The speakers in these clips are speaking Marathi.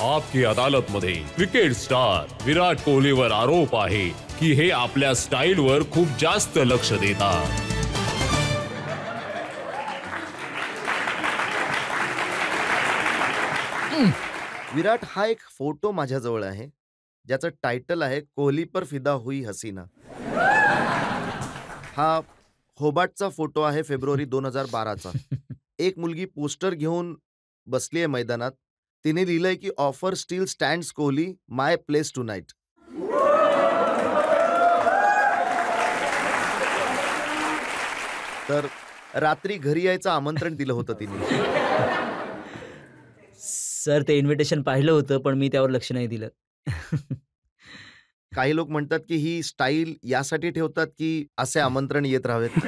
आपकी अदालत मध्ये क्रिकेट स्टार विराट कोहलीवर आरोप आहे की हे आपल्या स्टाईलवर खूप जास्त लक्ष देतात. विराट, हा एक फोटो माझ्याजवळ आहे ज्याचं टायटल आहे कोहली पर फिदा हुई हसीना. हा होबार्टचा फोटो आहे फेब्रुवारी 2012चा. एक मुलगी पोस्टर घेऊन बसली आहे मैदानात. तिने लिहिलंय की offer still stands Kohli, my place tonight. तर रात्री घरी यायचं आमंत्रण दिलं होतं तिने. सर ते इन्व्हिटेशन पाहिलं होतं, पण मी त्यावर लक्ष नाही दिलं. काही लोक म्हणतात की ही स्टाईल यासाठी ठेवतात की असे आमंत्रण येत राहावेत.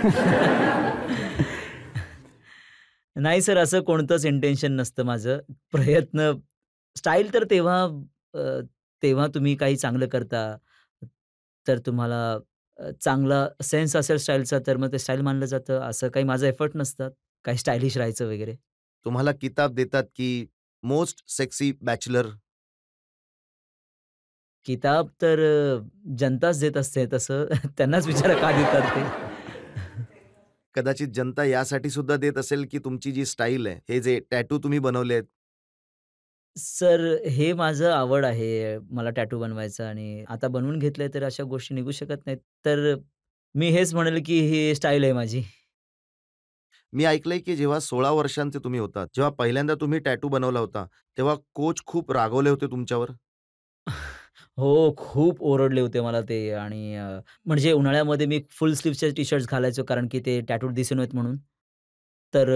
नाही सर, असं कोणतंच इंटेन्शन नसतं माझं. प्रयत्न स्टाईल तर तेव्हा तुम्ही काही चांगलं करता, तर तुम्हाला चांगला सेन्स असेल स्टाईलचा, तर मग ते स्टाईल मानलं जातं. असं काही माझं एफर्ट नसतात, काही स्टायलिश राहायचं वगैरे. तुम्हाला किताब देतात की मोस्ट सेक्सी बॅचलर. किताब तर जनताच देत असते तसं. त्यांनाच विचारा का देतात ते. कदाचित जनता यासाठी सुद्धा देत असेल की तुमची जी स्टाईल आहे, हे जे टॅटू तुम्ही बनवले आहेत. सर, हे माझं आवड आहे. मला टॅटू बनवायचा आणि आता बनवून घेतलंय, तर अशा गोष्टी निघू शकत नाहीत. तर मी हेच म्हणेल की ही स्टाईल आहे माझी. मी ऐकलंय की जेव्हा 16 वर्षांचे तुम्ही होतात, जेव्हा पहिल्यांदा तुम्ही टॅटू बनवला होता, तेव्हा कोच खूप रागवले होते तुमच्यावर. हो, खूप ओरडले होते मला ते आणि म्हणजे उन्हाळ्यामध्ये मी फुल स्लीव्हचे टी-शर्ट्स घालायचो कारण की ते टॅटू दिसू नयेत म्हणून. तर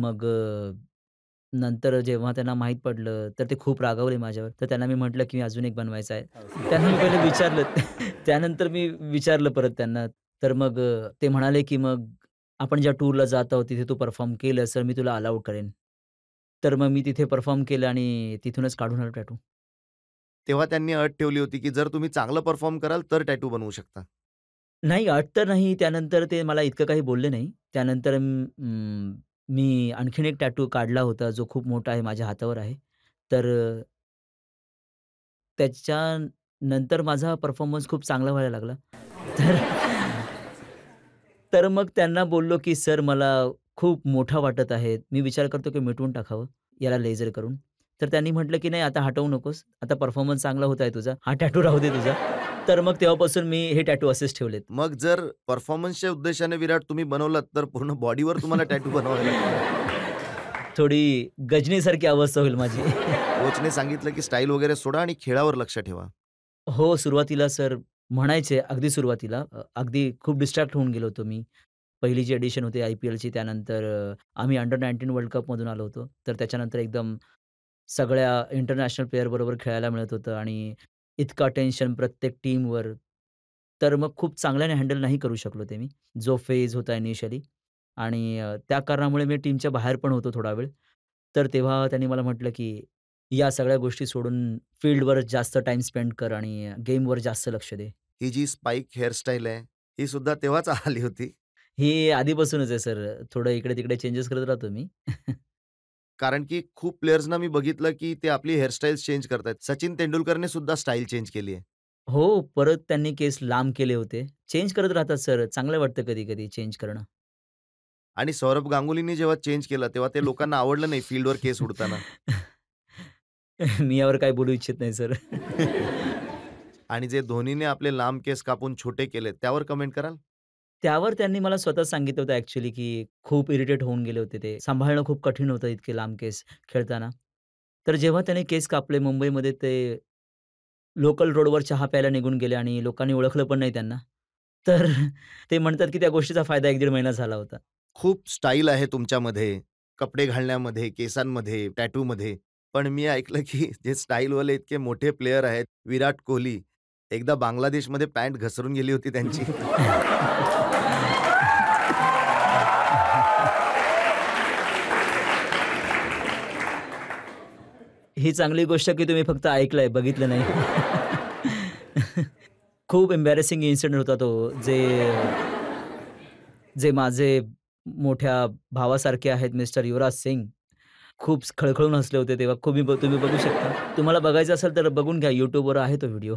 मग नंतर जेव्हा त्यांना माहीत पडलं, तर ते खूप रागावले माझ्यावर. तर त्यांना मी म्हटलं, की अजून एक बनवायचा आहे. त्यांना मी पहिले विचारलं. त्यानंतर मी विचारलं परत त्यांना. तर मग ते म्हणाले, की "मग आपण ज्या टूरला जात आहोत, तिथे तू परफॉर्म केलंस, तर मी तुला अलाउड करेन." तर मग मी तिथे परफॉर्म केलं आणि तिथूनच काढून आलो टॅटू. तेव्हा त्यांनी अट ठेवली होती की जर तुम्ही चांगलं परफॉर्म कराल तर टॅटू बनवू शकता. नाही, अट तर नाही. त्यानंतर ते मला इतकं काही बोलले नाही. त्यानंतर मी आणखीन एक टॅटू काढला होता, जो खूप मोठा आहे, माझ्या हातावर आहे. तर त्याच्यानंतर माझा परफॉर्मन्स खूप चांगला व्हायला लागला. तर तर मग त्यांना बोललो, की "सर, मला खूप मोठा वाटत आहे. मी विचार करतो, की मिटवून टाकावं याला लेझर करून." तर त्यांनी म्हटलं, की "नाही, आता हटवू नकोस. आता परफॉर्मन्स चांगला होत आहे तुझा. हा टॅटू राहू दे तुझा." तर मग तेव्हापासून मी हे टॅटू असेच ठेवलेत. मग जर परफॉर्मन्सच्या उद्देशाने विराट तुम्ही बनवलात, तर पूर्ण बॉडीवर तुम्हाला टॅटू बनवावे लागतील. थोडी गजनीसारखी अवस्था होईल माझी. कोचने सांगितलं की स्टाईल वगैरे सोडा आणि खेळावर लक्ष ठेवा. हो, सुरुवातीला सर म्हणायचे, अगदी सुरुवातीला अगदी खूप डिस्ट्रॅक्ट होऊन गेलो होतो मी. पहिली जी एडिशन होती IPLची त्यानंतर आम्ही अंडर-19 वर्ल्ड कपमधून आलो होतो. तर त्याच्यानंतर एकदम सगळ्या इंटरनॅशनल प्लेयरबरोबर खेळायला मिळत होतं आणि इतका टेन्शन प्रत्येक टीमवर. तर मग खूप चांगल्याने हँडल नाही करू शकलो ते मी. जो फेज होता इनिशियली आणि त्या कारणामुळे मी टीमच्या बाहेर पण होतो थोडा वेळ. तर तेव्हा त्यांनी मला म्हटलं, की "या सगळ्या गोष्टी सोडून फील्डवर जास्त टाईम स्पेंड कर आणि गेमवर जास्त लक्ष दे." ही जी स्पाइक हेअरस्टाईल आहे, ही सुद्धा तेव्हाच आली होती. ही आधीपासूनच आहे सर. थोडं इकडे-तिकडे चेंजेस करत राहतो मी. कारण की खूप प्लेयर्सना मी बघितलं की ते आपली हेअरस्टाईल चेंज करतायत. सचिन तेंडुलकरने सुद्धा स्टाईल चेंज केली आहे. हो, परत त्यांनी केस लांब केले होते. चेंज करत राहतात सर. चांगलं वाटतं कधी-कधी चेंज करणं. आणि सौरभ गांगुलीनी जेव्हा चेंज केलं, तेव्हा ते लोकांना आवडलं नाही फील्डवर केस उडताना. मी यावर काही बोलू इच्छित नाही सर. आणि जे धोनीने आपले लांब केस कापून छोटे केले, त्यावर कमेंट कराल? त्यावर त्यांनी मला स्वतःच सांगितलं होतं ॲक्चुअली, की खूप इरिटेट होऊन गेले होते ते. सांभाळणं खूप कठीण होतं इतके लांब केस खेळताना. तर जेव्हा त्याने केस कापले मुंबईमध्ये ते लोकल रोडवर चहा प्यायला निघून गेले आणि लोकांनी ओळखलं पण नाही त्यांना. तर ते म्हणतात, की त्या गोष्टीचा फायदा 1-1.5 महिना झाला होता. खूप स्टाईल आहे तुमच्यामध्ये, कपडे घालण्यामध्ये, केसांमध्ये, टॅटूमध्ये. पण मी ऐकलं की जे स्टाईलवाले इतके मोठे प्लेयर आहेत, विराट कोहली, एकदा बांगलादेशमध्ये पॅन्ट घसरून गेली होती त्यांची. ही चांगली गोष्ट की तुम्ही फक्त ऐकलंय, बघितलं नाही. खूप एम्बॅरेसिंग इन्सिडेंट होता तो. जे जे माझे मोठ्या भावासारखे आहेत मिस्टर युवराज सिंग. खूप खळखळून हसले होते तेव्हा. तुम्ही बघू शकता. तुम्हाला बघायचं असेल तर बघून घ्या. YouTubeवर आहे तो व्हिडिओ.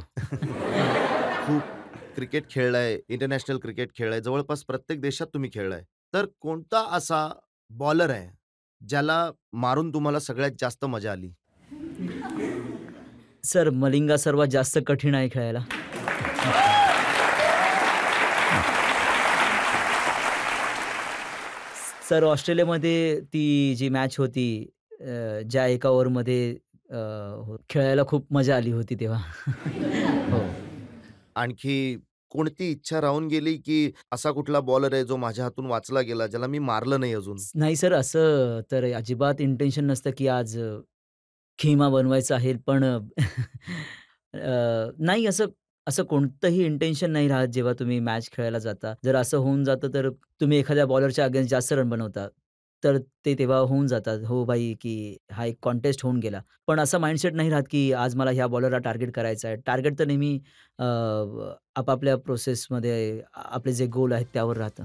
खूप क्रिकेट खेळलाय, इंटरनॅशनल क्रिकेट खेळलाय. जवळपास प्रत्येक देशात तुम्ही खेळलाय. तर कोणता असा बॉलर आहे, ज्याला मारून तुम्हाला सगळ्यात जास्त मजा आली? सर मलिंगा सर्वात जास्त कठीण आहे खेळायला. सर ऑस्ट्रेलियामध्ये ती जी मॅच होती ज्या एका ओव्हरमध्ये खेळायला खूप मजा आली होती तेव्हा. हो. आणखी कोणती इच्छा राहून गेली, की असा कुठला बॉलर आहे, जो माझ्या हातून वाचला गेला, ज्याला मी मारलं नाही अजून? नाही सर असं तर अजिबात इंटेन्शन नसतं, की आज खिमा बनवायचा आहे. पण नाही असं असं कोणतंही इंटेन्शन नाही राहत जेव्हा तुम्ही मॅच खेळायला जाता. जर असं होऊन जातं तर तुम्ही एखाद्या बॉलरच्या अगेन्स्ट जास्त रन बनवता. तर ते तेव्हा होऊन जातात. हो भाई, की हा एक कॉन्टेस्ट होऊन गेला. पण असा माइंडसेट नाही राहत, की आज मला ह्या बॉलरला टार्गेट करायचं आहे. टार्गेट तर नेहमी आपापल्या प्रोसेसमध्ये आपले जे गोल आहेत त्यावर राहतं.